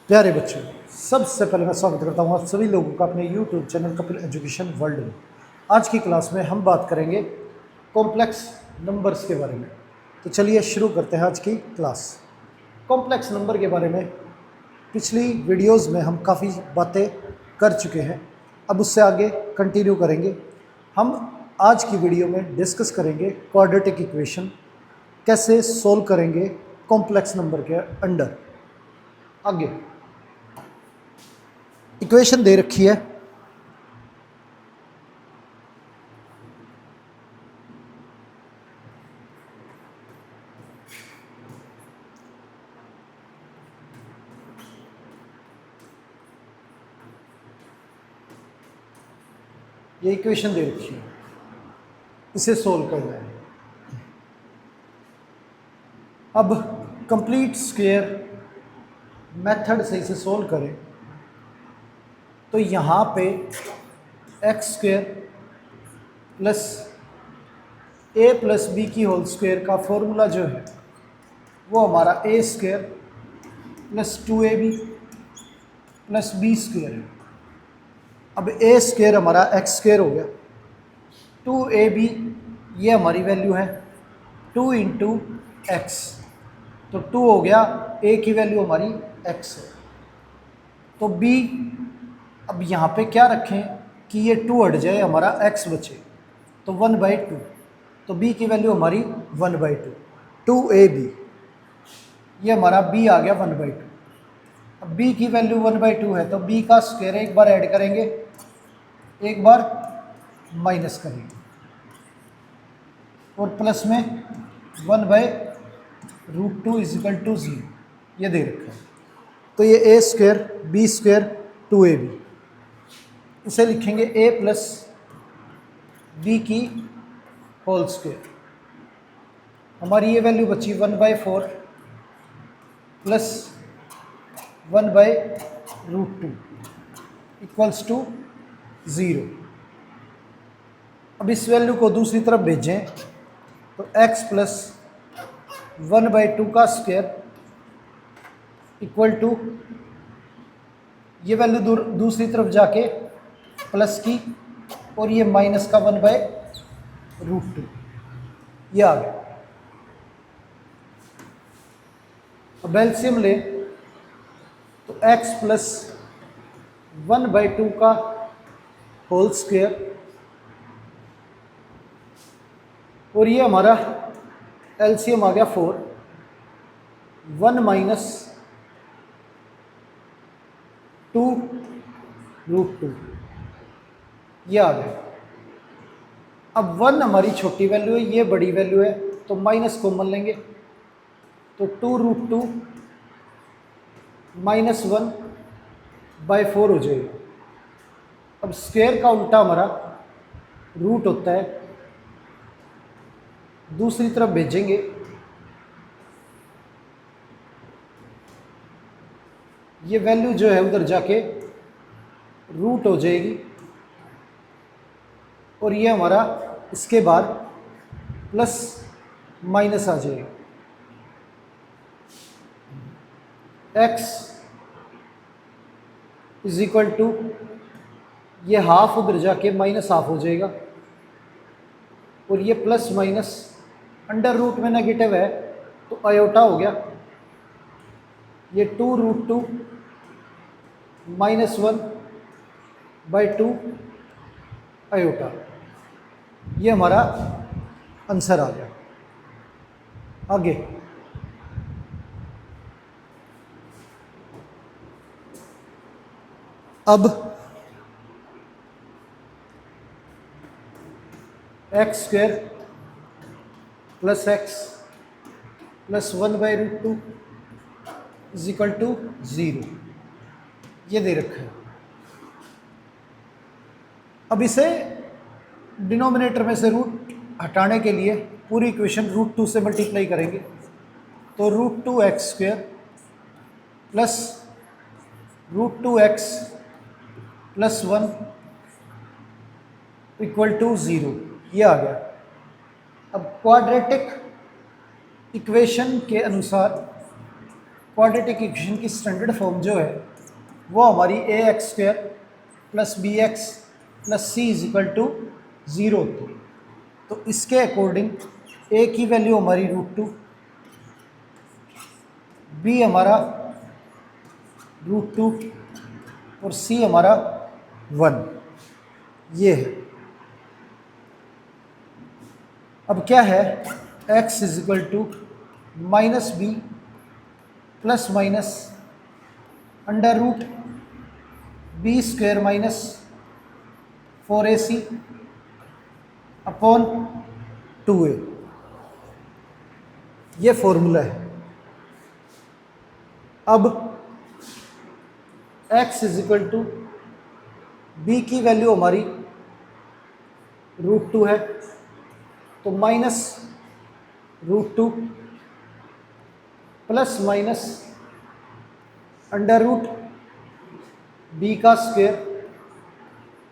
प्यारे बच्चों, सबसे पहले मैं स्वागत करता हूँ आप सभी लोगों का अपने YouTube channel Kapil education world में। आज की क्लास में हम बात करेंगे कॉम्प्लेक्स नंबर्स के बारे में। तो चलिए शुरू करते हैं आज की क्लास। कॉम्प्लेक्स नंबर के बारे में पिछली वीडियोस में हम काफ़ी बातें कर चुके हैं, अब उससे आगे कंटिन्यू करेंगे। हम आज की वीडियो में डिस्कस करेंगे क्वाड्रेटिक इक्वेशन, कैसे सोल्व करेंगे कॉम्प्लेक्स नंबर के अंडर। आगे इक्वेशन दे रखी है, ये इक्वेशन दे रखी है, इसे सोल्व करना है। अब कंप्लीट स्क्वायर मेथड से इसे सोल्व करें तो यहाँ पे x square plus a plus B की होल स्क्वायर का फॉर्मूला जो है वो हमारा a square plus 2ab plus B square है। अब ए स्क्वायर हमारा एक्स स्क्वायर हो गया, 2ab ये हमारी वैल्यू है 2 इंटू एक्स, तो 2 हो गया, ए की वैल्यू हमारी एक्स है। तो बी, अब यहाँ पे क्या रखें कि ये 2 हट जाए, हमारा एक्स बचे, तो 1/2, तो बी की वैल्यू हमारी 1/2, 2ab, ये हमारा बी आ गया 1/2। अब बी की वैल्यू 1/2 है तो बी का स्क्वायर एक बार ऐड करेंगे, एक बार माइनस करेंगे, और प्लस में 1/√2 = 0, ये दे रखा है। तो ये ए स्क्वायर बी स्क्वायर 2ab, इसे लिखेंगे ए प्लस बी की होल स्क्वायर। हमारी ये वैल्यू बची 1/4 प्लस 1/√2 = 0। अब इस वैल्यू को दूसरी तरफ भेजें तो x प्लस 1/2 का स्क्वायर = ये वैल्यू दूसरी तरफ जाके प्लस की, और ये माइनस का 1/√2, ये आ गया। अब एलसीएम ले तो x प्लस 1/2 का होल स्क्वायर, और ये हमारा एलसीएम आ गया 4, 1 माइनस 2√2, ये आ गया। अब 1 हमारी छोटी वैल्यू है, ये बड़ी वैल्यू है, तो माइनस कॉमन लेंगे, तो 2√2 माइनस 1/4 हो जाएगा। अब स्क्वायर का उल्टा हमारा रूट होता है, दूसरी तरफ भेजेंगे, ये वैल्यू जो है उधर जाके रूट हो जाएगी, और ये हमारा इसके बाद प्लस माइनस आ जाएगा। x = ये हाफ उधर जाके माइनस हाफ हो जाएगा, और ये प्लस माइनस अंडर रूट में नेगेटिव है तो आयोटा हो गया, ये 2√2 माइनस 1/2 आयोटा, ये हमारा आंसर आ गया। आगे अब x square plus x plus 1/√2 = 0, ये दे रखा है। अब इसे डिनोमिनेटर में से रूट हटाने के लिए पूरी इक्वेशन √2 से मल्टीप्लाई करेंगे, तो √2x² प्लस √2x प्लस 1 = 0, ये आ गया। अब क्वाड्रेटिक इक्वेशन के अनुसार क्वाड्रेटिक इक्वेशन की स्टैंडर्ड फॉर्म जो है वो हमारी a x square plus b x plus c is equal to 0 होती है। तो इसके अकॉर्डिंग ए की वैल्यू हमारी √2, बी हमारा √2 और सी हमारा 1, ये है। अब क्या है, x is equal to minus b plus minus under root B square minus 4ac upon 2a, ये फॉर्मूला है। अब x is equal to b की वैल्यू हमारी √2 है, तो minus √2 plus minus under root b का स्क्वायर,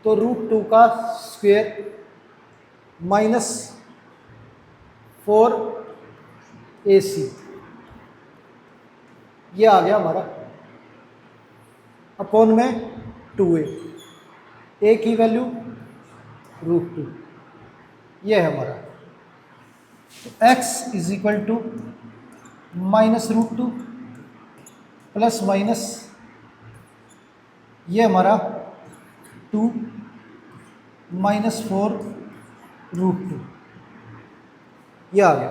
तो √2 का स्क्वायर माइनस 4ac, ये आ गया हमारा अपॉन में 2a, a की वैल्यू √2, ये है हमारा। तो x is equal to minus √2 plus minus ये हमारा 2 माइनस 4√2, ये आ गया।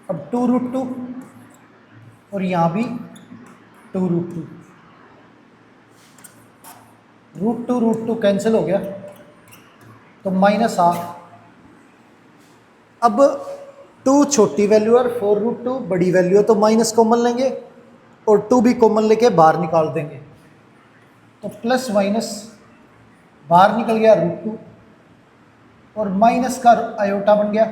अब 2√2 और यहाँ भी 2√2, √2 कैंसिल हो गया, तो माइनस ½ अब 2 छोटी वैल्यू और 4√2 बड़ी वैल्यू है, तो माइनस कॉमन लेंगे और 2 भी कॉमन लेके बाहर निकाल देंगे, तो प्लस माइनस बाहर निकल गया √2 और माइनस का आयोटा बन गया,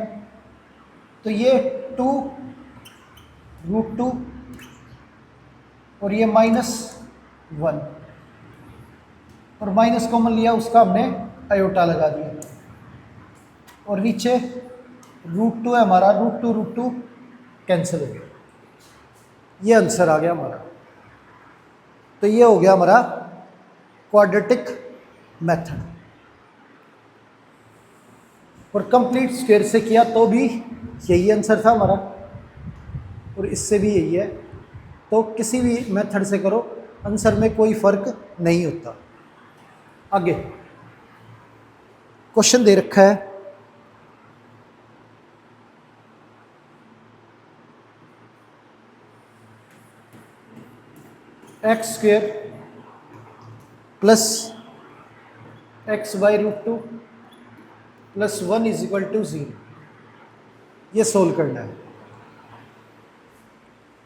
तो ये 2√2 और ये -1 और माइनस कॉमन लिया, उसका हमने आयोटा लगा दिया और नीचे √2 है हमारा, √2 कैंसिल हो गया, ये आंसर आ गया हमारा। तो ये हो गया हमारा क्वाड्रेटिक मेथड। और कंप्लीट स्क्वायर से किया तो भी यही आंसर था हमारा और इससे भी यही है, तो किसी भी मेथड से करो आंसर में कोई फर्क नहीं होता। आगे क्वेश्चन दे रखा है, x square plus x by √2 plus 1 is equal to 0, ये सोल्व करना है।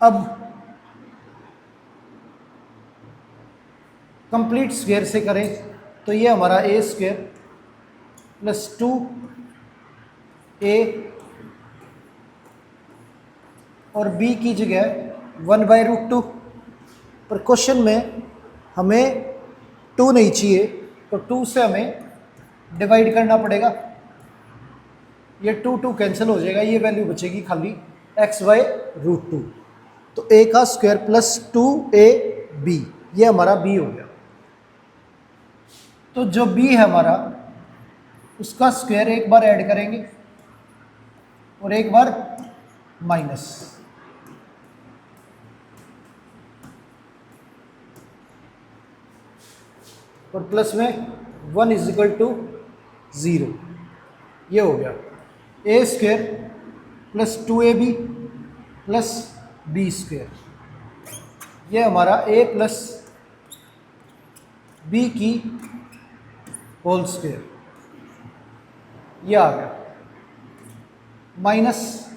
अब कंप्लीट स्क्वायर से करें तो ये हमारा ए स्क्वायर प्लस 2a और b की जगह 1/√2, पर क्वेश्चन में हमें 2 नहीं चाहिए, तो 2 से हमें डिवाइड करना पड़ेगा, ये 2 कैंसिल हो जाएगा, ये वैल्यू बचेगी खाली x/√2, तो a का स्क्वायर प्लस 2ab, ये हमारा b हो गया। तो जो b है हमारा उसका स्क्वायर एक बार ऐड करेंगे और एक बार माइनस, और प्लस में 1 इज इक्वल टू 0, ये हो गया A square plus 2ab plus B square, ये हमारा a प्लस बी की होल स्क्वायर, ये आ गया माइनस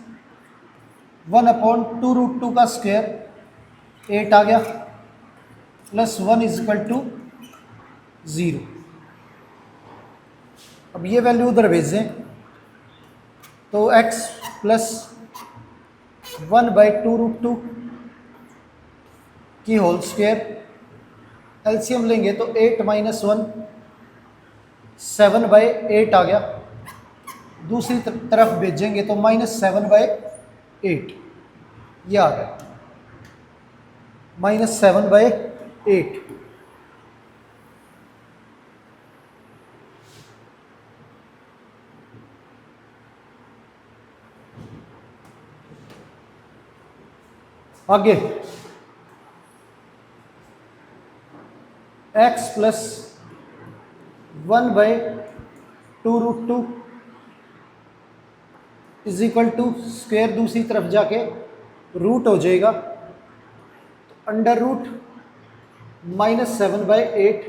1/2√2 का स्क्वायर 8 आ गया प्लस 1 इज इक्वल टू 0। अब ये वैल्यू उधर भेजें तो x प्लस 1/2√2 की होल स्क्वायर, एलसीएम लेंगे तो 8 - 1 7/8 आ गया दूसरी तरफ भेजेंगे तो -7/8 ये आ गया, -7/8। आगे x + 1/2√2 is equal to square दूसरी तरफ जाके रूट हो जाएगा, तो √, -7/8,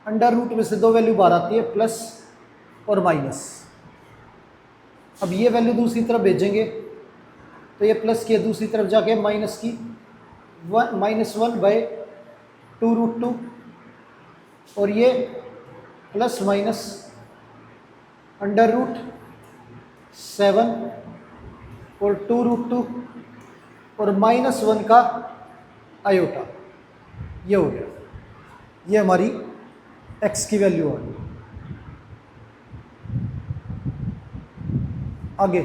√, में से दो वैल्यू बाहर आती है, प्लस और माइनस। अब ये वैल्यू दूसरी तरफ भेजेंगे तो ये प्लस की दूसरी तरफ जाके माइनस की, -1/2√2, और ये प्लस माइनस √7 और 2√2 और -1 का आयोटा, ये हो गया। ये हमारी x की वैल्यू आ गई। आगे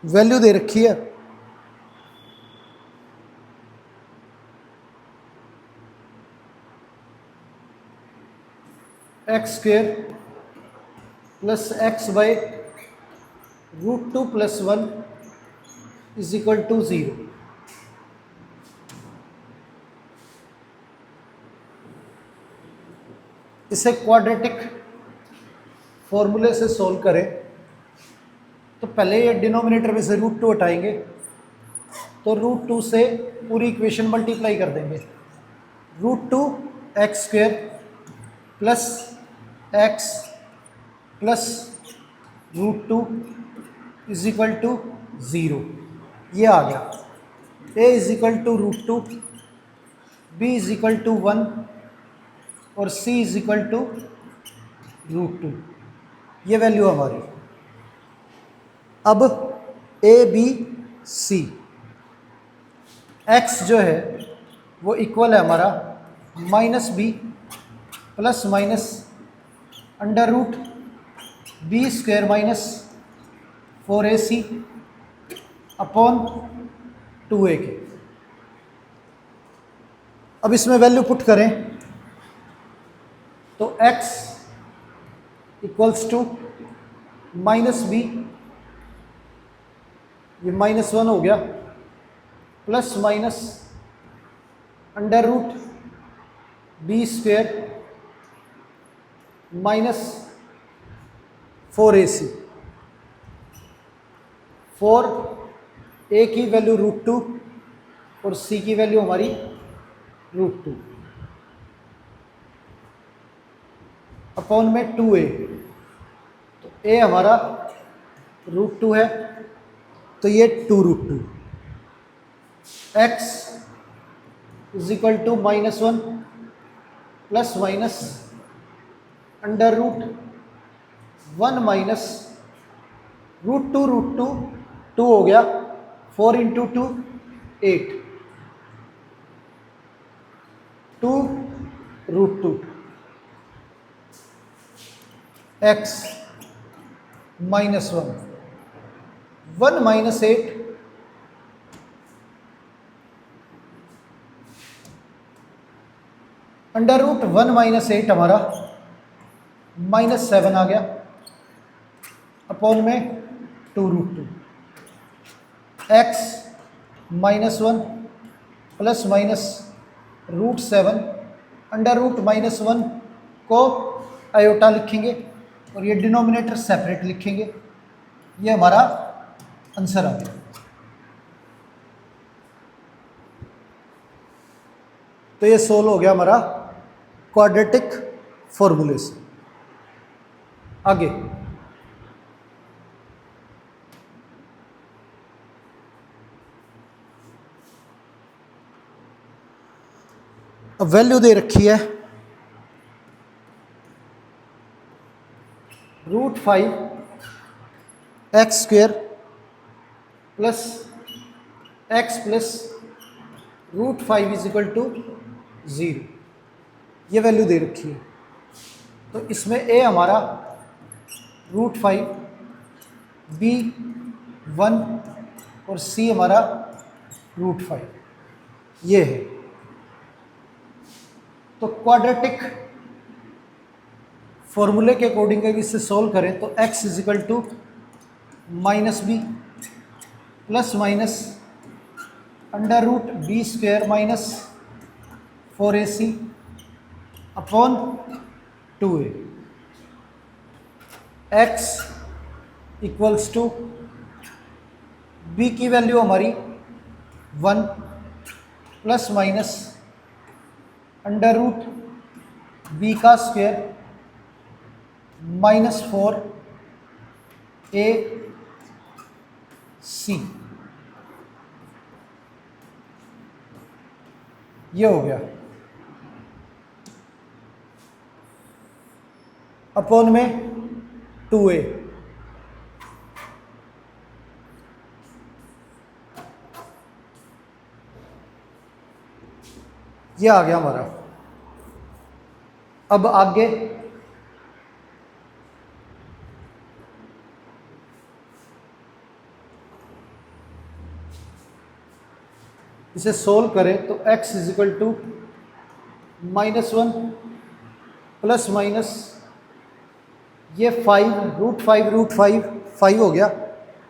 वैल्यू दे रखी है x² + x/√2 + 1 is equal to 0। इसे क्वाड्रेटिक फॉर्मूले से सॉल्व करें तो पहले ये डिनोमिनेटर में से √2 हटाएंगे, तो √2 से पूरी इक्वेशन मल्टीप्लाई कर देंगे। √2 x² + x + √2 is equal to 0। ये आ गया। a is equal to √2, b is equal to 1 और c इज इक्वल टू √2। ये वैल्यू हमारी। अब a b c, x जो है वो इक्वल है हमारा -b plus minus √b² - 4ac upon 2a के। अब इसमें वैल्यू पुट करें तो x इक्वल्स टू -b, ये -1 हो गया, plus minus √b² - 4ac। 4a की वैल्यू √2 और c की वैल्यू हमारी √2 अपॉन में 2a। तो a हमारा √2 है, तो ये 2√2। x is equal to -1 plus minus √1 minus √2 2 हो गया, 4 × 2 8, 2√2 x -1 1 - 8 √1 - 8 हमारा -7 आ गया, अपॉन में 2√2। x -1 प्लस माइनस √7 √-1 को आयोटा लिखेंगे और ये डिनोमिनेटर सेपरेट लिखेंगे। ये हमारा आंसर आ गया। तो ये सोल्व हो गया हमारा क्वाड्रेटिक फॉर्मूले से। आगे अब वैल्यू दे रखी है √5 x² + x + √5 is equal to 0, ये वैल्यू दे रखी है। तो इसमें ए हमारा √5, बी 1 और सी हमारा √5, ये है। तो क्वाड्रेटिक फॉर्मूले के अकॉर्डिंग अगर इसे सोल्व करें तो x is equal to -b plus minus √b² minus 4ac upon 2a, x equals to b की वैल्यू हमारी 1 plus minus √b² minus 4ac, ये हो गया। अपॉन में 2a, ये आ गया हमारा। अब आगे इसे सोल्व करें तो x is equal to -1 plus minus ये 5 हो गया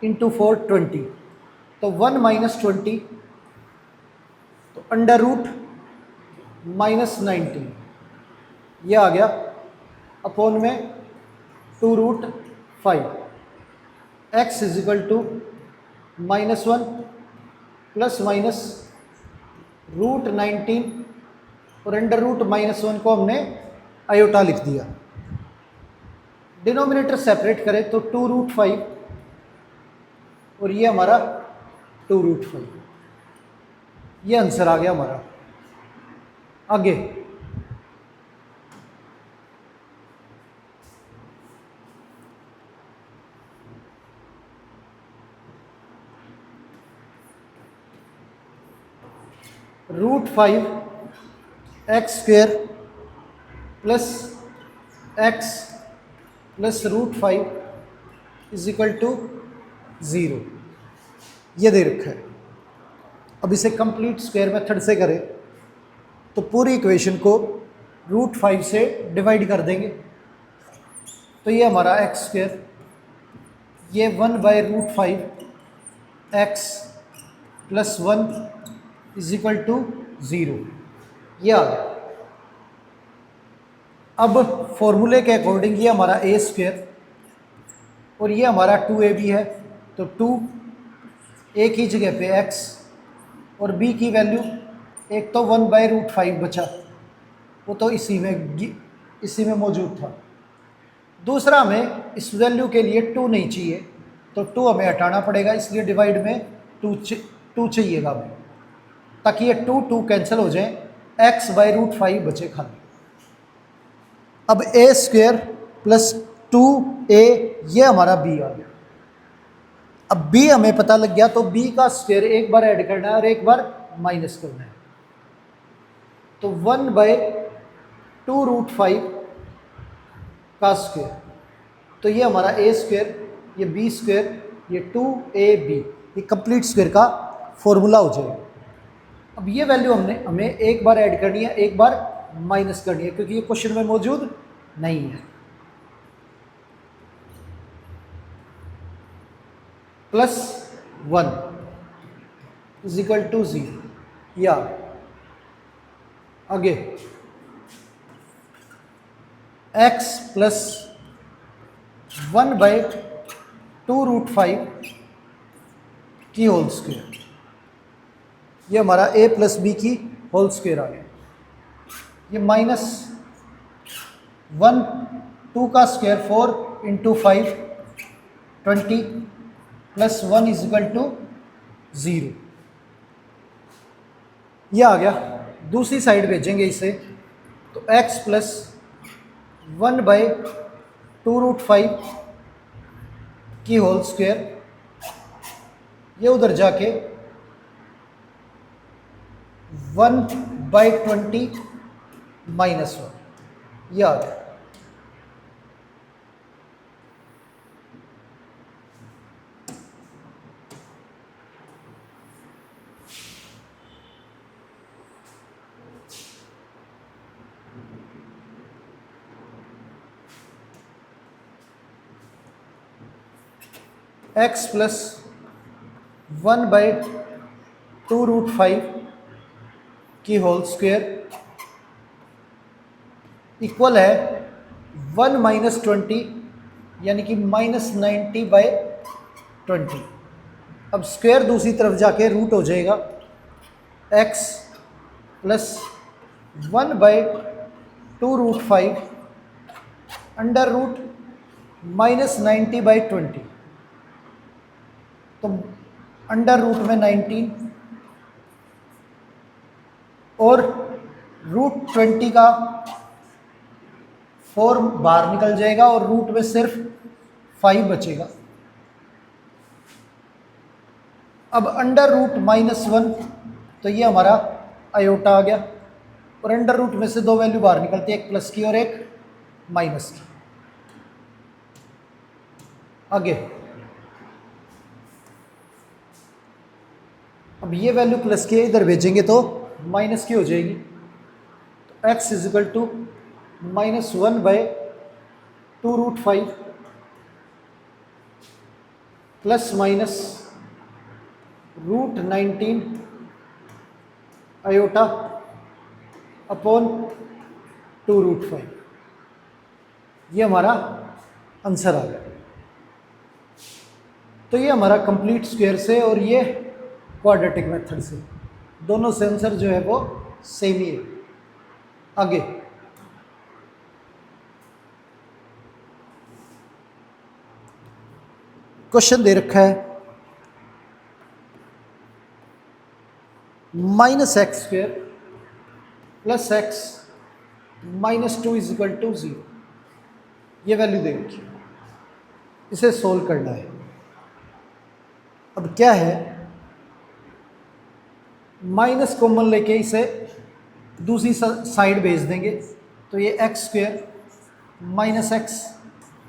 इंटू 4 20, तो 1 - 20 तो √-19 ये आ गया अपॉन में 2√5, x is equal to -1 plus minus √19 और √-1 को हमने आयोटा लिख दिया। डिनोमिनेटर सेपरेट करें तो 2√5 और ये हमारा 2√5, ये आंसर आ गया हमारा। आगे √5 x² plus x plus √5 is equal to 0, ये दे रखा है। अब इसे कंप्लीट स्क्वायर मेथड से करें तो पूरी इक्वेशन को √5 से डिवाइड कर देंगे, तो ये हमारा x², ये 1/√5 x प्लस 1 इजिकल टू 0, ये आ गया। अब फॉर्मूले के अकॉर्डिंग ये हमारा a² और ये हमारा 2ab है, तो 2 a की जगह पे x और b की वैल्यू एक तो 1/√5 बचा, वो तो इसी में मौजूद था। दूसरा हमें इस वैल्यू के लिए 2 नहीं चाहिए, तो 2 हमें हटाना पड़ेगा, इसलिए डिवाइड में 2 चाहिएगा हमें, ताकि ये 2 कैंसिल हो जाए, x/√5 बचे खाली। अब a² प्लस 2a, ये हमारा b आ गया। अब b हमें पता लग गया, तो b का स्क्वायर एक बार ऐड करना है और एक बार माइनस करना है, तो 1/2√5 का स्क्वायर, तो ये हमारा a², ये b², ये 2ab, ये कंप्लीट स्क्वायर का फॉर्मूला हो जाएगा। अब ये वैल्यू हमें एक बार ऐड करनी है, एक बार माइनस करनी है, क्योंकि ये क्वेश्चन में मौजूद नहीं है। +1 इजिकल टू 0, या आगे x प्लस 1/2√5 की होल स्क्वायर, ये हमारा a प्लस बी की होल स्क्वायर आ गया। ये -1 2 का स्क्वायर 4 × 5 20 प्लस 1 इजिकल टू 0, ये आ गया। दूसरी साइड भेजेंगे इसे, तो x प्लस 1/2√5 की होल स्क्वायर, ये उधर जाके 1 बाई 20 माइनस 1, ये आ गया। x प्लस 1/2√5 की होल स्क्वायर इक्वल है 1 माइनस 20 यानी कि -90/20। अब स्क्वायर दूसरी तरफ जाके रूट हो जाएगा, x प्लस 1/2√5 अंडर रूट -90/20। तो अंडर रूट में 19 और √20 का 4 बाहर निकल जाएगा और रूट में सिर्फ 5 बचेगा। अब अंडर रूट -1, तो ये हमारा आयोटा आ गया, और अंडर रूट में से 2 वैल्यू बाहर निकलती है, एक प्लस की और एक माइनस की। आगे अब ये वैल्यू प्लस की इधर भेजेंगे तो माइनस की हो जाएगी। तो x is equal to -1/2√5 plus minus √19 iota upon 2√5, ये हमारा आंसर आ गया। तो ये हमारा कंप्लीट स्क्वायर से और ये क्वाड्रेटिक मेथड से, दोनों से आंसर जो है वो सेम ही है। आगे क्वेश्चन दे रखा है -x² plus x -2 is equal to 0, ये वैल्यू दे रखी है, इसे सोल्व करना है। अब क्या है, माइनस कॉमन लेके इसे दूसरी साइड भेज देंगे, तो ये x² -x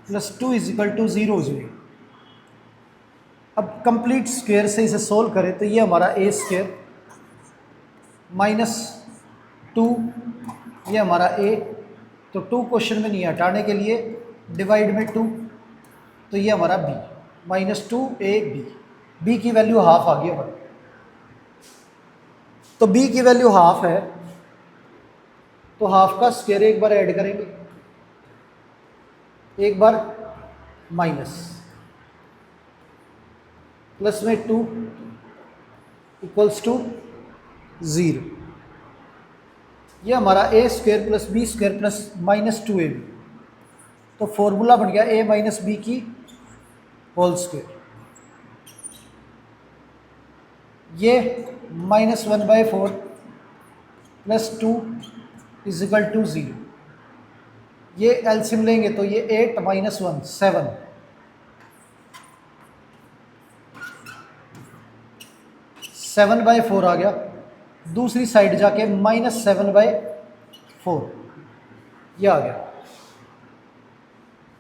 plus 2 is equal to 0 हो जाएगा। अब कंप्लीट स्क्वायर से इसे सोल्व करें तो ये हमारा a² -2, ये हमारा a, तो 2 क्वेश्चन में नहीं हटाने के लिए डिवाइड में 2, तो ये हमारा b -2ab, b की वैल्यू हाफ आ गई हमारी। तो b की वैल्यू हाफ है, तो हाफ का स्क्वायर एक बार ऐड करेंगे, एक बार माइनस, प्लस में 2 इक्वल्स टू 0, ये हमारा a² plus b² plus -2ab, तो फॉर्मूला बन गया a माइनस बी की होल स्क्वायर। ये -1/4 प्लस 2 इजिकल टू 0, ये एलसीएम लेंगे तो ये 8 - 1 7, 7/4 आ गया, दूसरी साइड जाके -7/4, ये आ गया।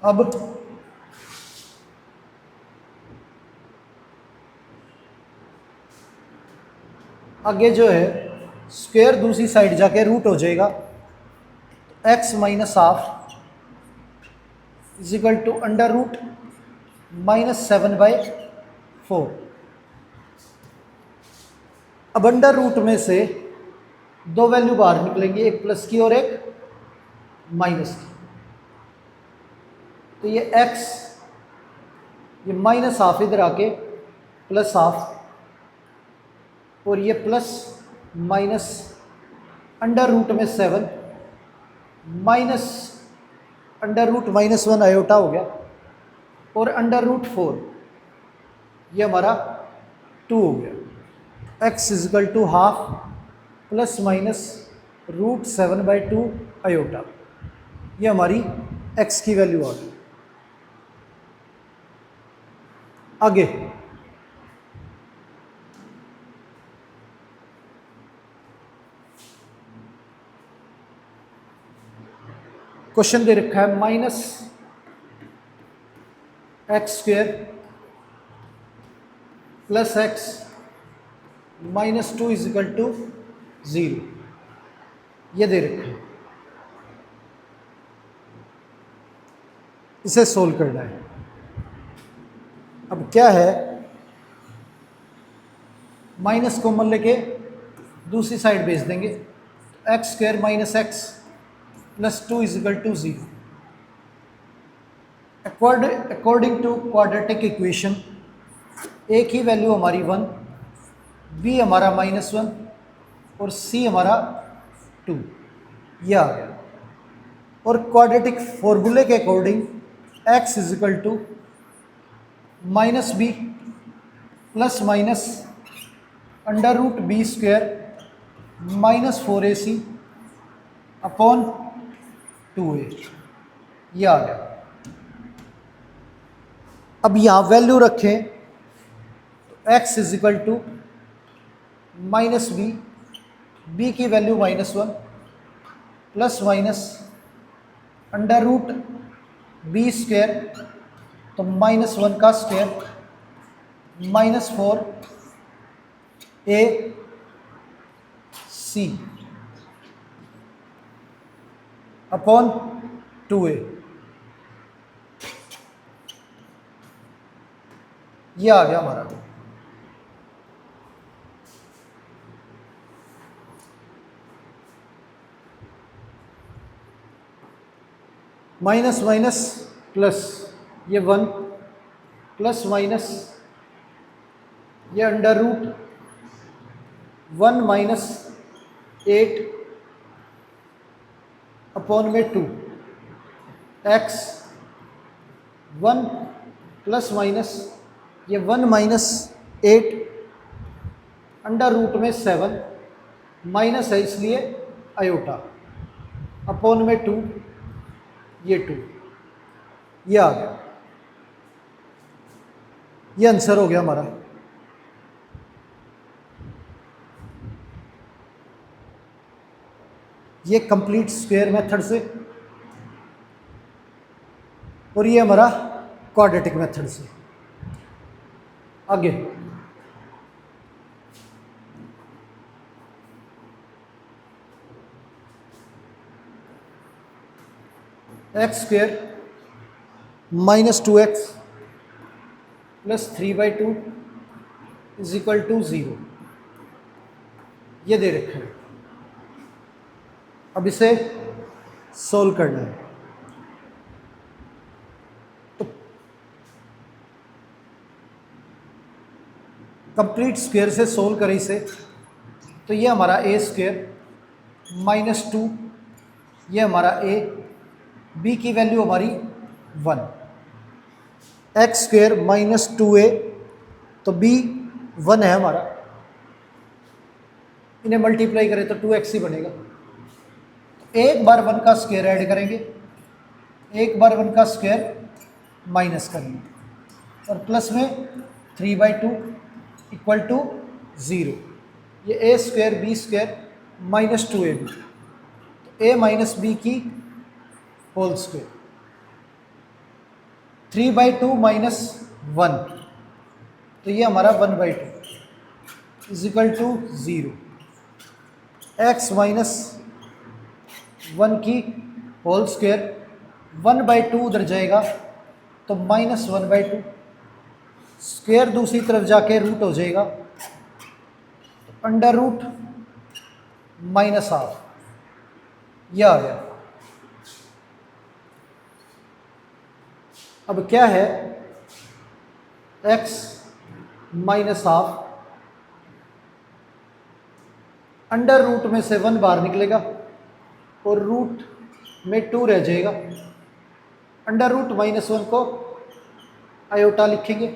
अब आगे जो है स्क्वायर दूसरी साइड जाके रूट हो जाएगा, x -half is equal to under root -7/4। अब अंडर रूट में से 2 वैल्यू बाहर निकलेंगी, एक प्लस की और एक माइनस की, तो ये x, ये -हाफ इधर आके प्लस हाफ, और ये प्लस माइनस अंडर रूट में 7 माइनस अंडर रूट -1 आयोटा हो गया, और अंडर रूट 4, ये हमारा 2 हो गया। x is equal to half plus minus √7/2 iota, ये हमारी x की वैल्यू आ गई। आगे क्वेश्चन दे रखा है minus x square plus x minus 2 is equal to 0, ये दे रखा है, इसे सोल्व करना है। अब क्या है, माइनस कॉमन लेके दूसरी साइड भेज देंगे, x square minus x plus 2 is equal to 0। According to quadratic equation A की वैल्यू हमारी 1, बी हमारा -1 और सी हमारा 2, यह आ गया। और क्वाड्रेटिक फॉर्मूले के according x is equal to minus b plus minus under root B square minus 4ac upon 2a, यह आ गया। अब यहाँ वैल्यू रखें तो x is equal to minus B की value -1 plus minus under root B square, तो -1 का square minus 4ac upon 2a, ये आ गया हमारा। माइनस माइनस प्लस, ये 1 प्लस माइनस ये अंडर रूट 1 माइनस 8 अपॉन में 2 एक्स 1 प्लस माइनस ये 1 माइनस 8 अंडर रूट में 7 माइनस है इसलिए आयोटा अपॉन में 2, ये 2, ये आ गया। ये आंसर हो गया हमारा। ये कंप्लीट स्क्वायर मेथड से और ये हमारा क्वाड्रेटिक मेथड से। आगे x square minus 2x plus 3/2 is equal to 0, ये दे रखा है। अब इसे सोल्व करना है। तो कंप्लीट स्क्वायर से सोल्व करें इसे, तो ये हमारा a स्क्वायर -2, ये हमारा a, b की वैल्यू हमारी 1, एक्स स्क्वायर -2a, तो b 1 है हमारा, इन्हें मल्टीप्लाई करें तो 2x ही बनेगा। एक बार 1 का स्क्वायर ऐड करेंगे, एक बार 1 का स्क्वायर माइनस करेंगे और प्लस में 3/2 इक्वल टू 0। ये a square b square -2ab, तो a माइनस बी की होल स्क्वायर, 3/2 माइनस 1, तो ये हमारा 1/2 is equal to 0। x minus 1 की होल स्क्वायर, 1/2 उधर जाएगा तो -1/2, स्क्वायर दूसरी तरफ जाके रूट हो जाएगा, तो अंडर रूट -1/2, यह आ गया। अब क्या है, x -1/2 अंडर रूट में से 1 बाहर निकलेगा और रूट में 2 रह जाएगा। अंडर रूट -1 को आयोटा लिखेंगे।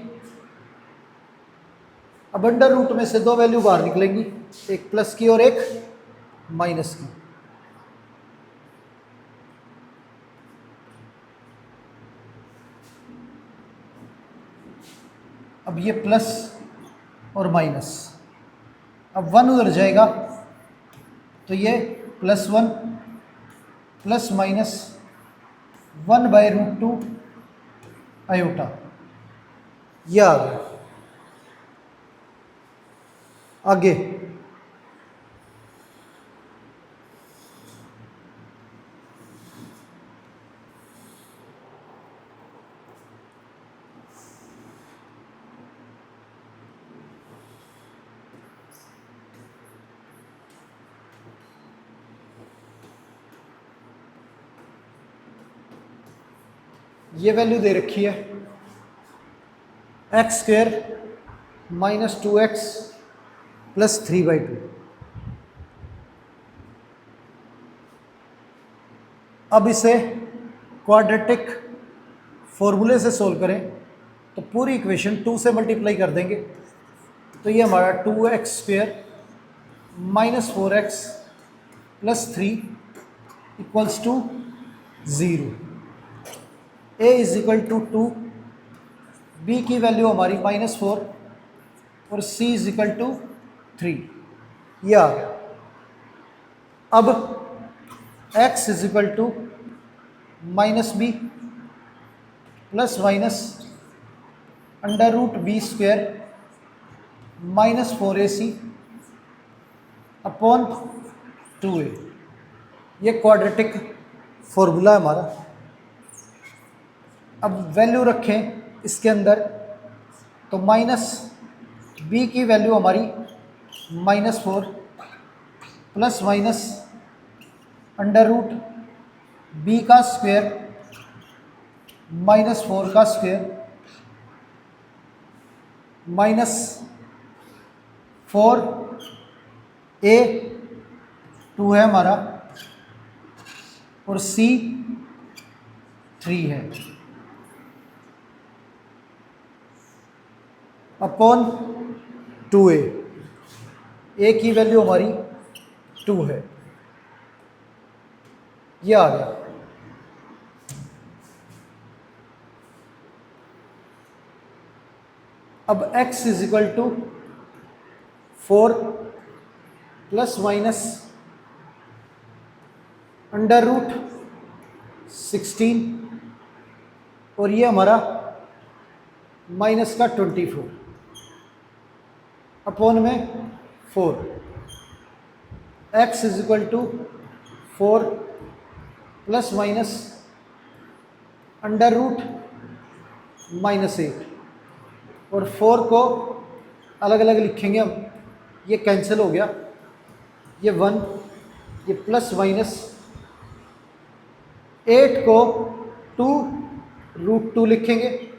अब अंडर रूट में से 2 वैल्यू बाहर निकलेंगी, एक प्लस की और एक माइनस की। अब ये प्लस और माइनस, अब 1 उधर जाएगा तो ये +1 प्लस माइनस 1/√2 आयोटा। ये आ गया। आगे ये वैल्यू दे रखी है x² - 2x + 3/2। अब इसे क्वाड्रेटिक फॉर्मूले से सोल्व करें तो पूरी इक्वेशन 2 से मल्टीप्लाई कर देंगे तो ये हमारा 2x² - 4x + 3 = 0। a = 2, b की वैल्यू हमारी -4 और c = 3। ये आ गया। अब x = -b ± √b² - 4ac upon 2a। ये क्वाड्रेटिक फॉर्मूला है हमारा। अब वैल्यू रखें इसके अंदर तो -b की वैल्यू हमारी -4 ± √b² -4² -4a 2 है हमारा और c 3 है अपॉन 2a। a की वैल्यू हमारी 2 है। ये आ गया। अब x = 4 ± √16 और ये हमारा -24 अपॉन में 4। x = 4 ± √-8 और 4 को अलग अलग लिखेंगे हम। ये कैंसिल हो गया, ये 1, ये ±8 को 2√2 लिखेंगे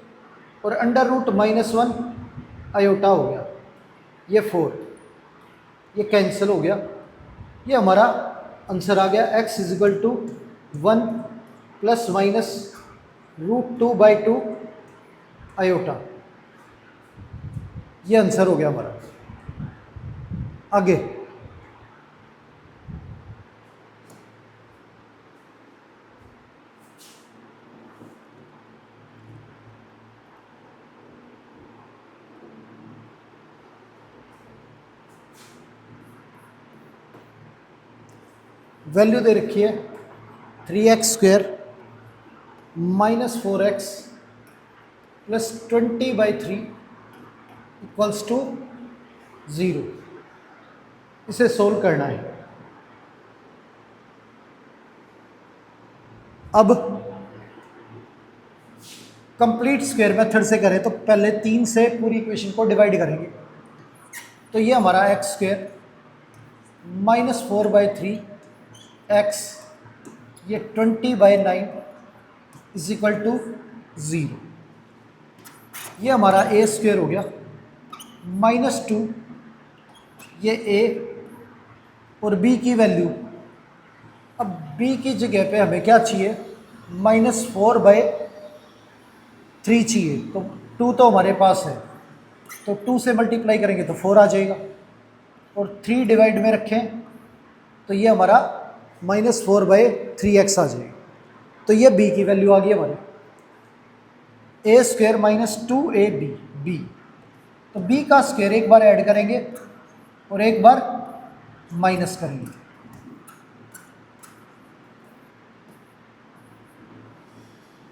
और √-1 आयोटा हो गया, ये 4, ये कैंसिल हो गया। ये हमारा आंसर आ गया। x = 1 ±√2/2 iota. ये आंसर हो गया हमारा। आगे वैल्यू दे रखी है 3x² - 4x + 20/3 = 0। इसे सोल्व करना है। अब कंप्लीट स्क्वायर मेथड से करें तो पहले 3 से पूरी इक्वेशन को डिवाइड करेंगे तो ये हमारा x² - 4/3 x, ये 20/9 = 0। ये हमारा a² हो गया -2, ये a और b की वैल्यू। अब b की जगह पे हमें क्या चाहिए, -4/3 चाहिए। तो 2 तो हमारे पास है तो 2 से मल्टीप्लाई करेंगे तो 4 आ जाएगा और 3 डिवाइड में रखें तो ये हमारा -4/3x आ जाएगा। तो ये b की वैल्यू आ गई हमारे a² - 2ab b। तो b का स्क्वायर एक बार ऐड करेंगे और एक बार माइनस करेंगे।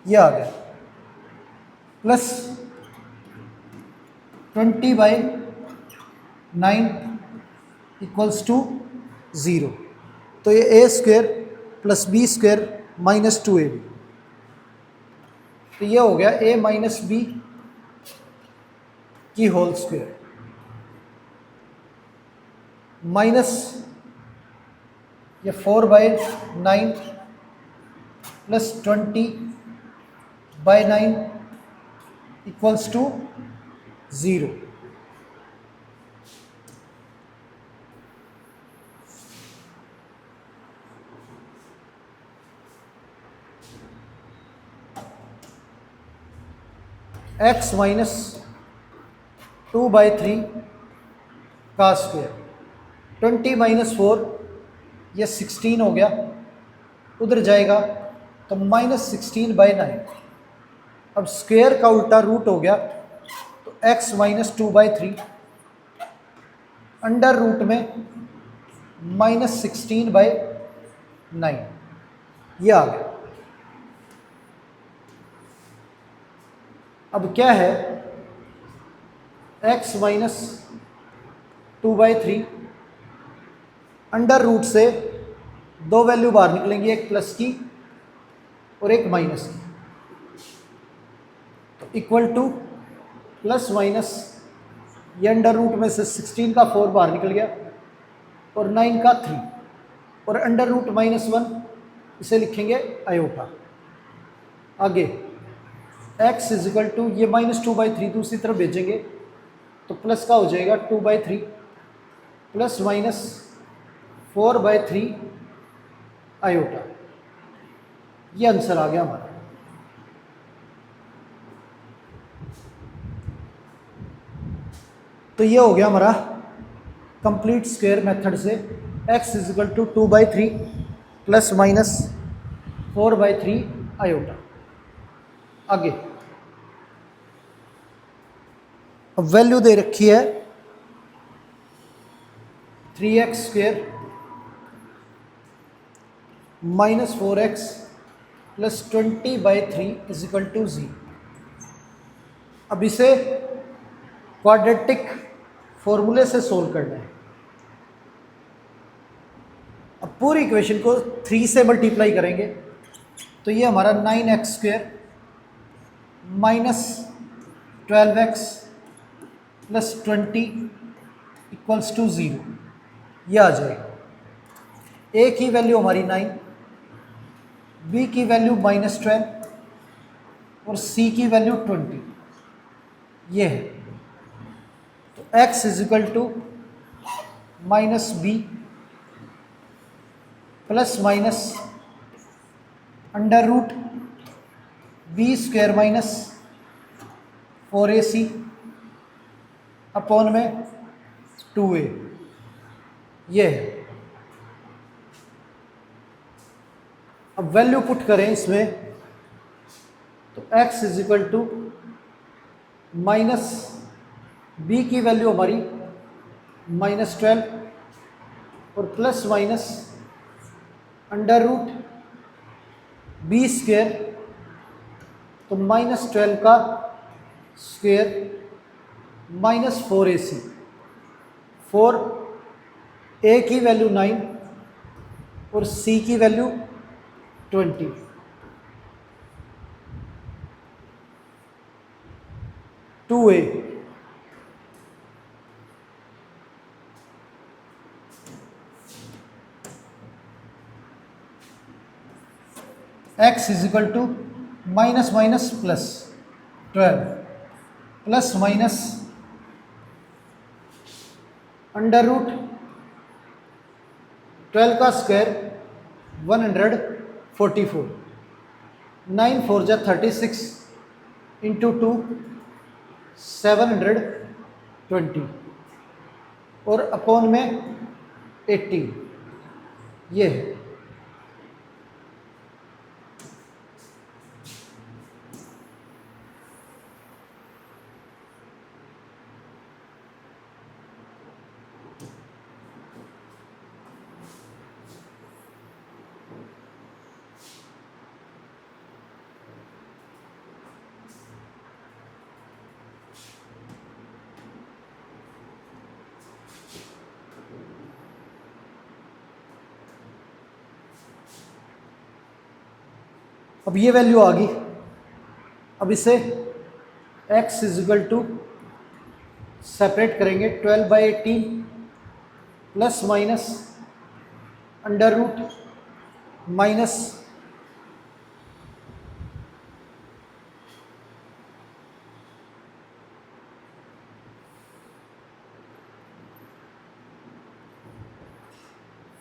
ये आ गया प्लस 20/9 इक्वल्स टू 0। तो ये A square plus B square minus 2ab, तो ये हो गया a माइनस बी की होल स्क्वेयर माइनस ये 4/9 plus 20/9 equals to 0। x minus 2/3 का स्क्वेयर 20 - 4 ये 16 हो गया, उधर जाएगा तो -16/9। अब स्क्वेयर का उल्टा रूट हो गया तो x माइनस 2/3 अंडर रूट में -16/9 ये आ गया। अब क्या है x माइनस 2/3 अंडर रूट से दो वैल्यू बाहर निकलेंगी, एक प्लस की और एक माइनस की, तो इक्वल टू प्लस माइनस ये अंडर रूट में से 16 का 4 बाहर निकल गया और 9 का 3 और अंडर रूट -1 इसे लिखेंगे आयोटा। आगे x इजिकल टू ये -2/3 दूसरी तरफ भेजेंगे तो प्लस का हो जाएगा 2/3 प्लस माइनस 4/3 आयोटा। ये आंसर आ गया हमारा। तो ये हो गया हमारा कंप्लीट स्क्वायर मेथड से x is equal to 2/3 plus minus 4/3 iota. आगे अब वैल्यू दे रखी है 3x² minus 4x plus 20/3 is equal to 0। अब इसे क्वाड्रेटिक फॉर्मूले से सोल्व करना है। अब पूरी इक्वेशन को 3 से मल्टीप्लाई करेंगे तो ये हमारा 9x² minus 12x plus 20 equals to 0 ये आ जाएगा। a की वैल्यू हमारी 9, b की वैल्यू -12 और c की वैल्यू 20 ये है। तो x is equal to minus b plus minus under root b² minus 4ac upon में 2a ये है। अब वैल्यू पुट करें इसमें तो x is equal to minus B की वैल्यू हमारी -12 और plus minus under root b², तो -12 का स्क्वेयर माइनस 4ac, 4 a की वैल्यू 9 और c की value 20। Two a x is equal to minus minus plus 12 plus minus under root 12 का स्क्वायर 144, 9 4 जा 36 इंटू 2 720 और अपॉन में 18 ये है। अब ये वैल्यू आ गई। अब इसे x इजिकल टू सेपरेट करेंगे 12/18 plus minus under root minus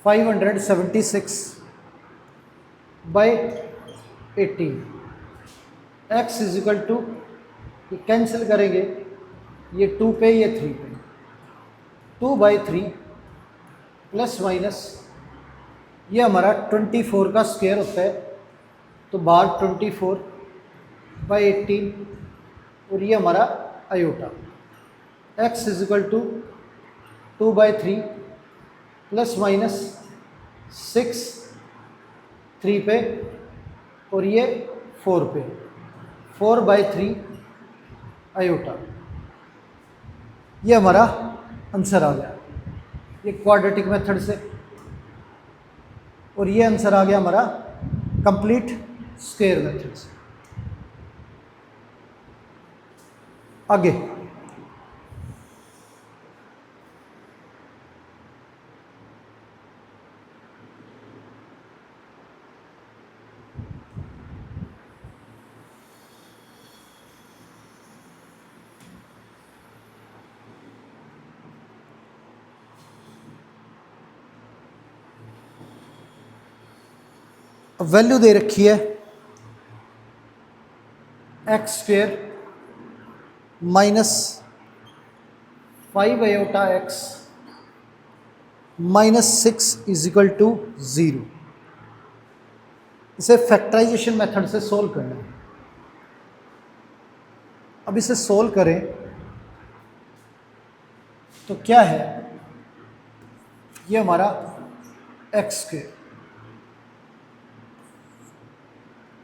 576/18 x is equal to, ये कैंसिल करेंगे, ये 2 पे ये 3 पे, 2/3 प्लस माइनस ये हमारा 24 का स्क्वायर होता है, तो बाहर 24/18 और ये हमारा iota. x is equal to 2/3 plus minus 6 3 पे और ये 4 पे, 4/3 आयोटा। ये हमारा आंसर आ गया, ये क्वाड्रेटिक मेथड से। और ये आंसर आ गया हमारा कंप्लीट स्क्वायर मेथड से। आगे वैल्यू दे रखी है x square minus 5 iota x minus 6 is equal to 0। इसे फैक्टराइजेशन मेथड से सोल्व करना है। अब इसे सोल्व करें तो क्या है, ये हमारा एक्स स्क्वेयर,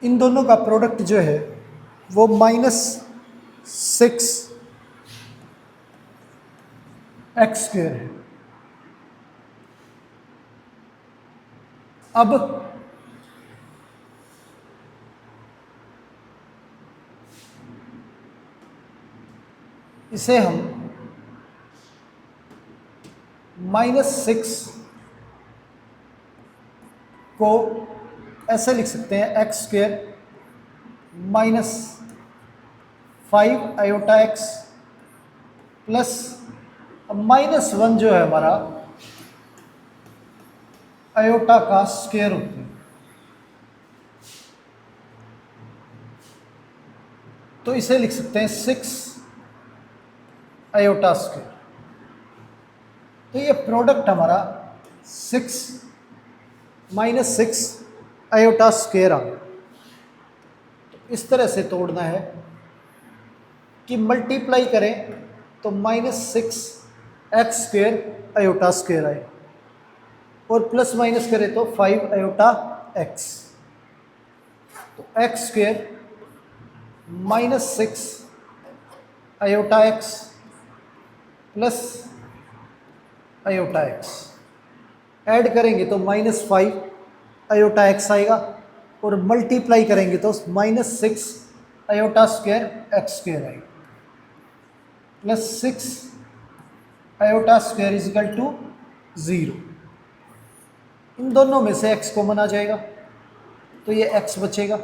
इन दोनों का प्रोडक्ट जो है वो -6 एक्स स्क्वेयर है। अब इसे हम -6 को ऐसे लिख सकते हैं, x square minus 5 iota x plus -1 जो है हमारा आयोटा का स्क्वायर होता है। तो इसे लिख सकते हैं 6 आयोटा स्क्वायर। तो ये प्रोडक्ट हमारा 6 -6 आयोटा स्क्वायर आ गया। तो इस तरह से तोड़ना है कि मल्टीप्लाई करें तो -6 एक्स स्क्वेयर आयोटा स्क्वायर आए और प्लस माइनस करें तो 5 आयोटा एक्स। तो x square -6 iota x plus iota x add करेंगे तो -5 आयोटा एक्स आएगा और मल्टीप्लाई करेंगे तो -6 आयोटा स्क्वायर एक्स स्क्वायर आएगा plus 6 iota square is equal to 0। इन दोनों में से x कॉमन आ जाएगा तो ये x बचेगा,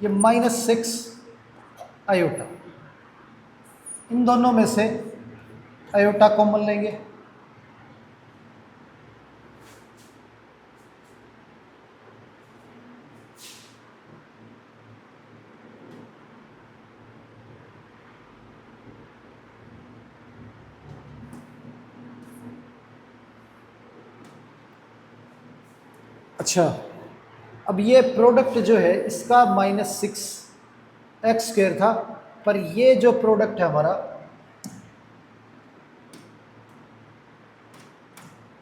ये -6 आयोटा। इन दोनों में से आयोटा कॉमन लेंगे, अच्छा। अब ये प्रोडक्ट जो है इसका -6 एक्स स्क्वायर था, पर ये जो प्रोडक्ट है हमारा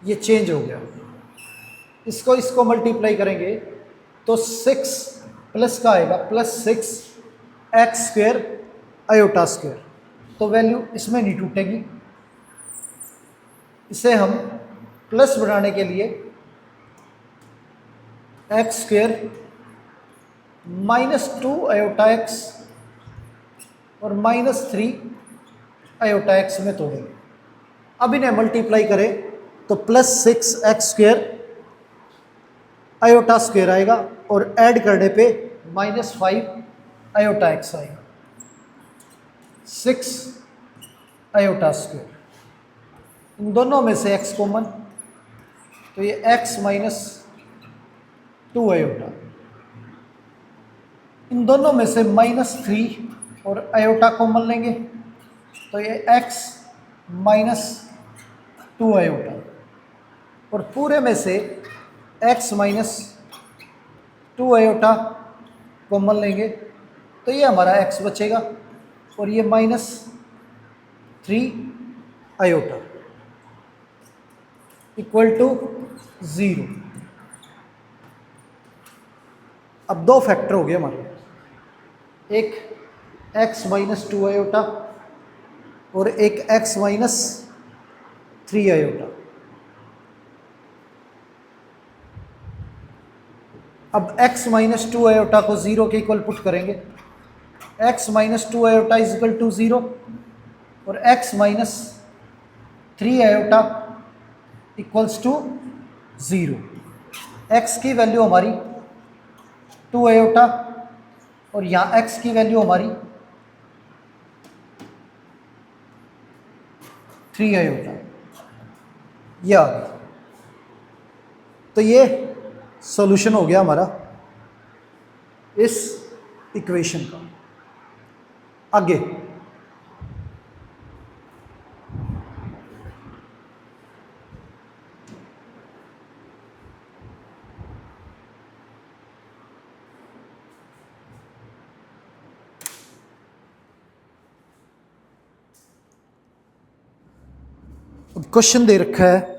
ये चेंज हो गया। इसको मल्टीप्लाई करेंगे तो 6 प्लस का आएगा +6 एक्स स्क्वायर आयोटा स्क्वायर। तो वैल्यू इसमें नहीं टूटेगी। इसे हम प्लस बनाने के लिए एक्स स्क्वायर -2 i x और -3 i x में तोड़ेंगे। अब इन्हें मल्टीप्लाई करें तो +6 x² आयोटा स्क्वेयर आएगा और ऐड करने पे -5 i x आएगा। 6 आयोटा स्क्वेयर, इन दोनों में से x कॉमन, तो ये x -2 आयोटा, इन दोनों में से -3 और आयोटा कॉमन लेंगे तो ये x -2 आयोटा, और पूरे में से x -2 आयोटा कॉमन लेंगे तो ये हमारा x बचेगा और ये -3 आयोटा इक्वल टू 0। अब दो फैक्टर हो गए हमारे, एक x -2 आयोटा और एक x -3 आयोटा। अब x -2 आयोटा को 0 के इक्वल पुट करेंगे, x -2 iota is equal to 0 और x -3 iota equals to 0। x की वैल्यू हमारी 2 आयोटा और यहाँ x की वैल्यू हमारी 3 आयोटा, ये आ गया। तो ये सॉल्यूशन हो गया हमारा इस इक्वेशन का। आगे क्वेश्चन दे रखा है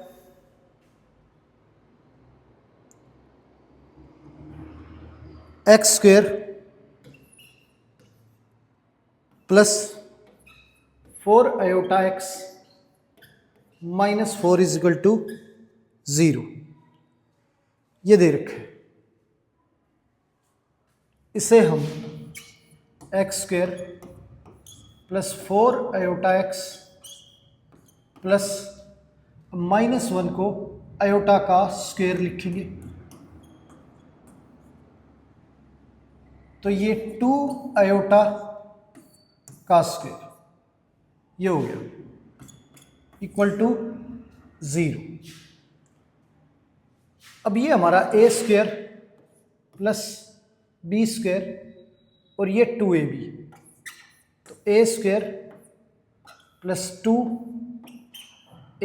x² +4 iota x -4 is equal to 0, ये दे रखा है। इसे हम x² +4 आयोटा x प्लस -1 को आयोटा का स्क्वायर लिखेंगे तो ये 2 आयोटा का स्क्वायर, ये हो गया इक्वल टू 0। अब ये हमारा a² + b² और ये 2ab, तो a² + 2ab +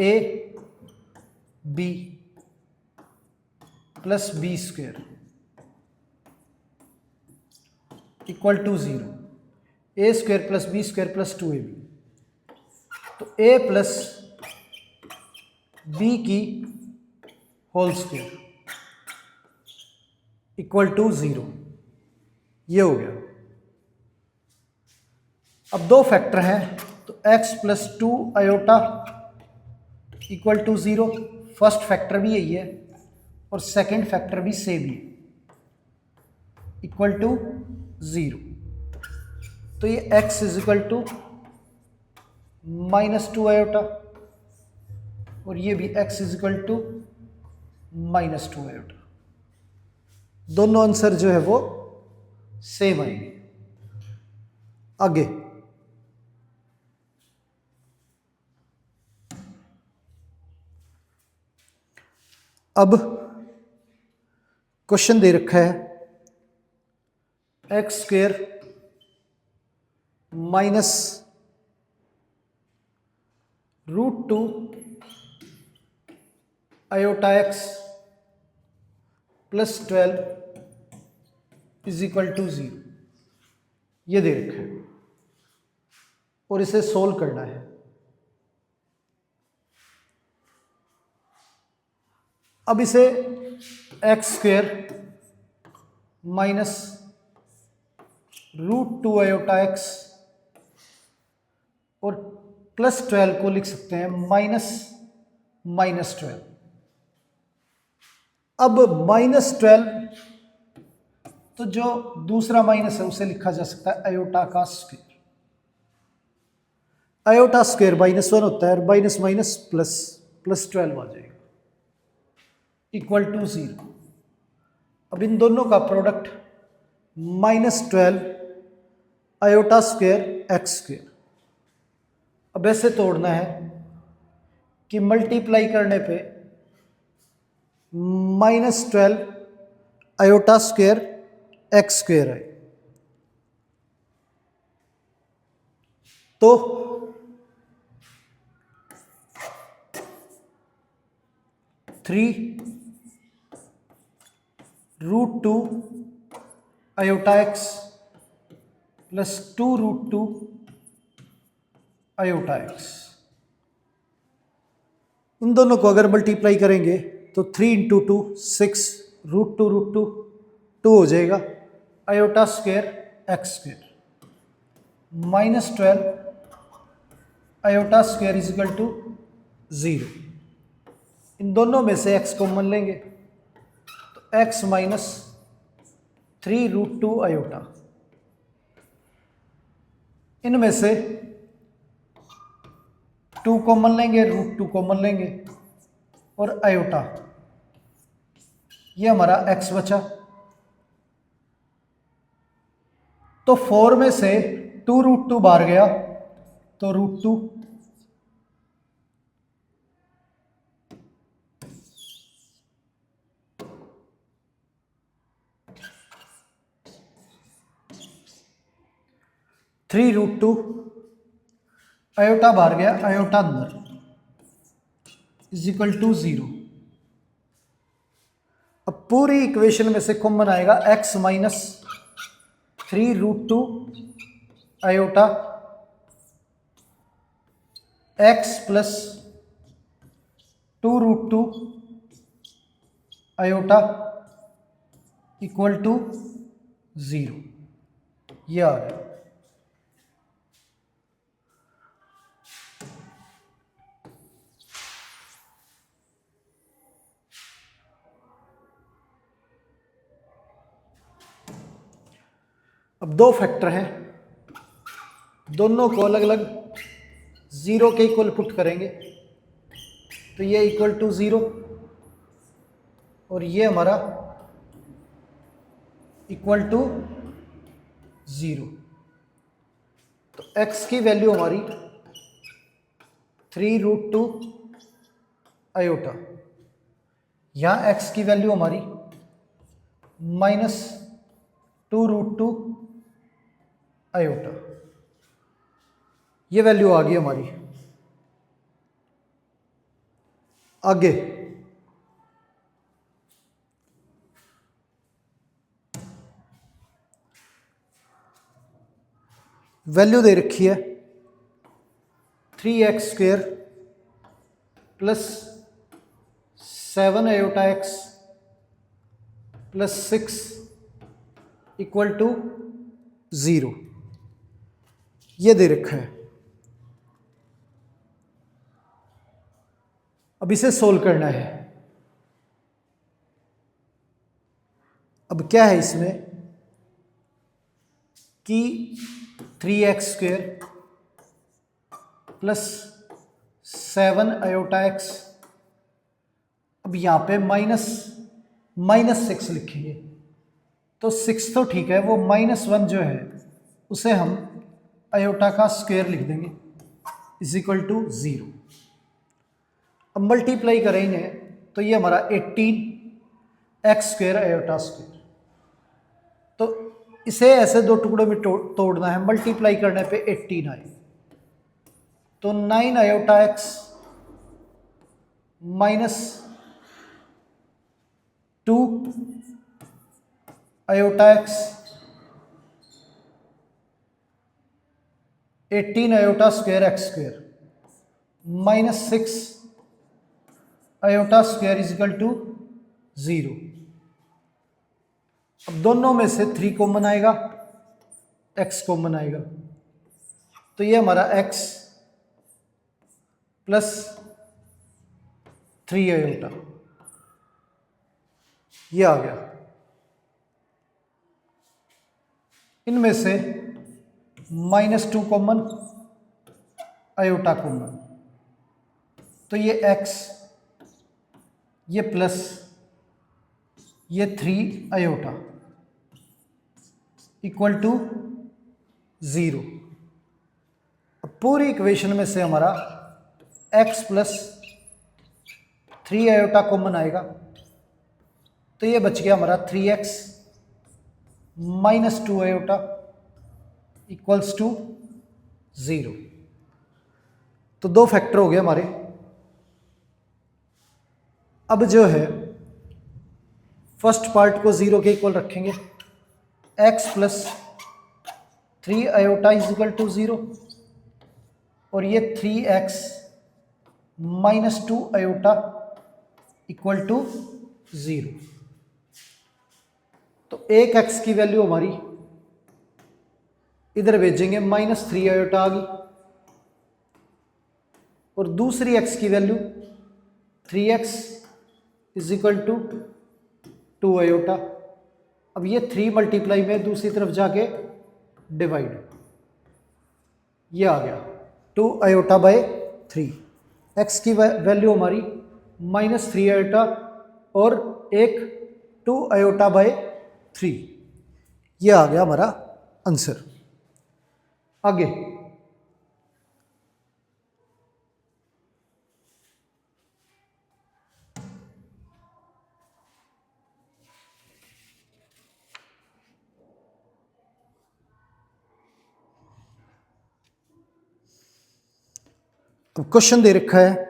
b² equal to 0। a² + b² + 2ab, तो a + b की होल स्क्वायर इक्वल टू 0, ये हो गया। अब दो फैक्टर हैं तो x + 2 iota equal to 0, first factor भी यही है और सेकंड फैक्टर भी सेम ही इक्वल टू 0। तो ये x is equal to -2 iota और ये भी x is equal to -2 iota, दोनों आंसर जो है वो सेम आएंगे। आगे अब क्वेश्चन दे रखा है x² -√2 iota x + 12 is equal to 0, ये दे रखा है और इसे सोल्व करना है। अब इसे x² -√2 आयोटा x और +12 को लिख सकते हैं -12। अब -12 तो जो दूसरा माइनस है उसे लिखा जा सकता है आयोटा का स्क्वायर। आयोटा स्क्वायर -1 होता है और माइनस माइनस प्लस, +12 आ जाएगा = 0। अब इन दोनों का product -12 iota square x square. अब ऐसे तोड़ना है कि मल्टीप्लाई करने पे -12 आयोटा स्क्वायर एक्स स्क्वायर है। तो √2 iota x plus 2√2 iota x, उन दोनों को अगर मल्टीप्लाई करेंगे तो 3 × 2 6, √2 2 हो जाएगा iota square x square, -12 iota square = 0। इन दोनों में से x कॉमन लेंगे तो x - 3√2 आयोटा, इनमें से 2 कॉमन लेंगे, √2 कॉमन लेंगे और आयोटा, ये हमारा x बचा। तो 4 में से 2√2 बाहर गया तो √2, √2 आयोटा बाहर गया, आयोटा अंदर = 0। अब पूरी इक्वेशन में से कॉमन आएगा x - 3√2 iota x plus 2√2 iota = 0। ये आ गया। अब दो फैक्टर हैं, दोनों को अलग अलग 0 के इक्वल पुट करेंगे तो ये = 0 और ये हमारा = 0। तो x की वैल्यू हमारी 3√2 आयोटा, यहाँ x की वैल्यू हमारी -2√2 आयोटा, ये वैल्यू आ गई हमारी। आगे वैल्यू दे रखी है 3x² plus 7 iota x plus 6 = 0, ये दे रखा है। अब इसे सोल्व करना है। अब क्या है इसमें कि 3x² प्लस 7 आयोटा x, अब यहाँ पे -6 लिखेंगे तो 6 तो ठीक है, वो -1 जो है उसे हम आयोटा का स्क्वायर लिख देंगे = 0। अब मल्टीप्लाई करेंगे तो ये हमारा 18x² आयोटा स्क्वायर। तो इसे ऐसे दो टुकड़ों में तोड़ना है, मल्टीप्लाई करने पे 18 आए तो 9 iota x -2 iota x 18 iota square x square -6 iota square = 0। अब दोनों में से 3 कॉमन आएगा, x कॉमन आएगा तो ये हमारा x प्लस 3 आयोटा ये आ गया। इनमें से -2 कॉमन, आयोटा कॉमन, तो ये x, ये प्लस, ये 3 आयोटा इक्वल टू 0। अब पूरी इक्वेशन में से हमारा x प्लस 3 आयोटा कॉमन आएगा, तो ये बच गया हमारा 3x minus 2 iota equals to 0। तो 2 फैक्टर हो गए हमारे। अब जो है फर्स्ट पार्ट को 0 के इक्वल रखेंगे, x plus 3 iota is equal to 0, और ये 3x minus 2 iota equal to 0। तो एक x की वैल्यू हमारी इधर भेजेंगे, -3 आयोटा आ गई, और दूसरी x की value 3x is equal to 2 iota. अब ये 3 मल्टीप्लाई में दूसरी तरफ जाके डिवाइड, ये आ गया 2 आयोटा बाय 3। x की वैल्यू हमारी -3 आयोटा और एक 2 आयोटा बाय 3, ये आ गया हमारा आंसर। आगे तो क्वेश्चन दे रखा है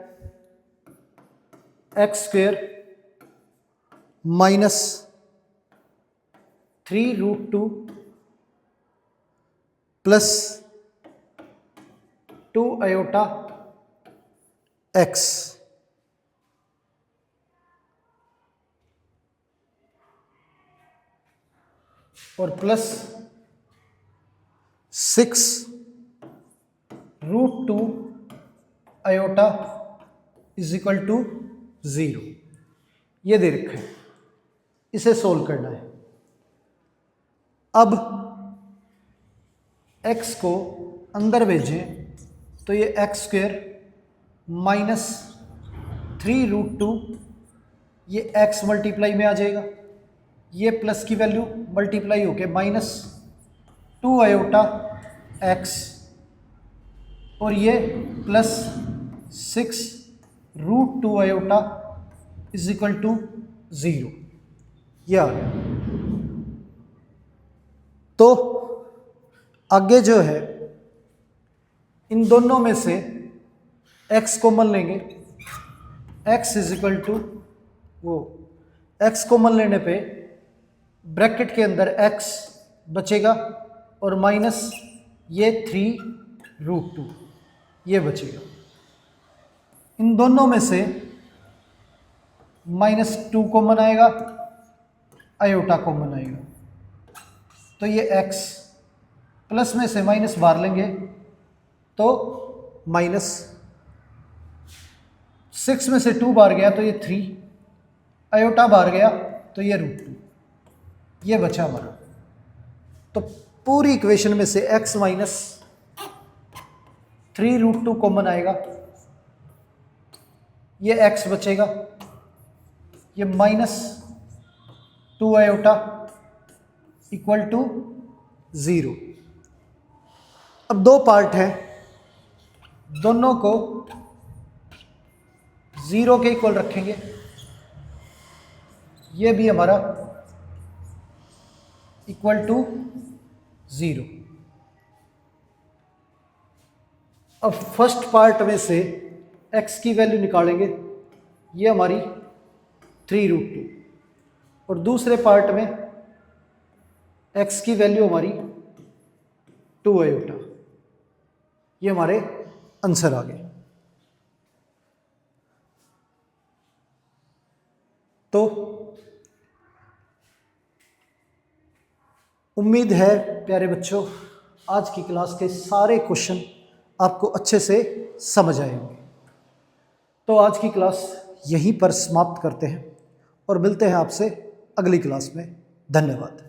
x² minus 3√2 plus 2 iota x और plus 6√2 iota is equal to 0, ये दे रखा है, इसे सोल्व करना है। अब x को अंदर भेजें तो ये x² माइनस 3√2, ये x मल्टीप्लाई में आ जाएगा, ये प्लस की वैल्यू मल्टीप्लाई होके -2 आयोटा x, और ये plus 6√2 iota is equal to 0, ये आ गया। तो आगे जो है इन दोनों में से x कॉमन लेंगे, x is equal to x common लेने पे ब्रैकेट के अंदर x बचेगा और माइनस ये 3√2 ये बचेगा। इन दोनों में से -2 कॉमन आएगा, आयोटा कॉमन आएगा, तो ये x प्लस में से माइनस बाहर लेंगे तो -6 में से 2 बाहर गया तो ये 3, आयोटा बाहर गया तो ये √2, ये बचा हमारा। तो पूरी इक्वेशन में से x माइनस 3√2 कॉमन आएगा, ये x बचेगा, ये -2 आयोटा इक्वल टू 0। अब 2 पार्ट है, दोनों को 0 के इक्वल रखेंगे, ये भी हमारा इक्वल टू 0। अब फर्स्ट पार्ट में से x की वैल्यू निकालेंगे, ये हमारी 3√2, और दूसरे पार्ट में x की वैल्यू हमारी 2 आयोटा, ये हमारे आंसर आ गए। तो उम्मीद है प्यारे बच्चों आज की क्लास के सारे क्वेश्चन आपको अच्छे से समझ आए होंगे। तो आज की क्लास यहीं पर समाप्त करते हैं और मिलते हैं आपसे अगली क्लास में। धन्यवाद।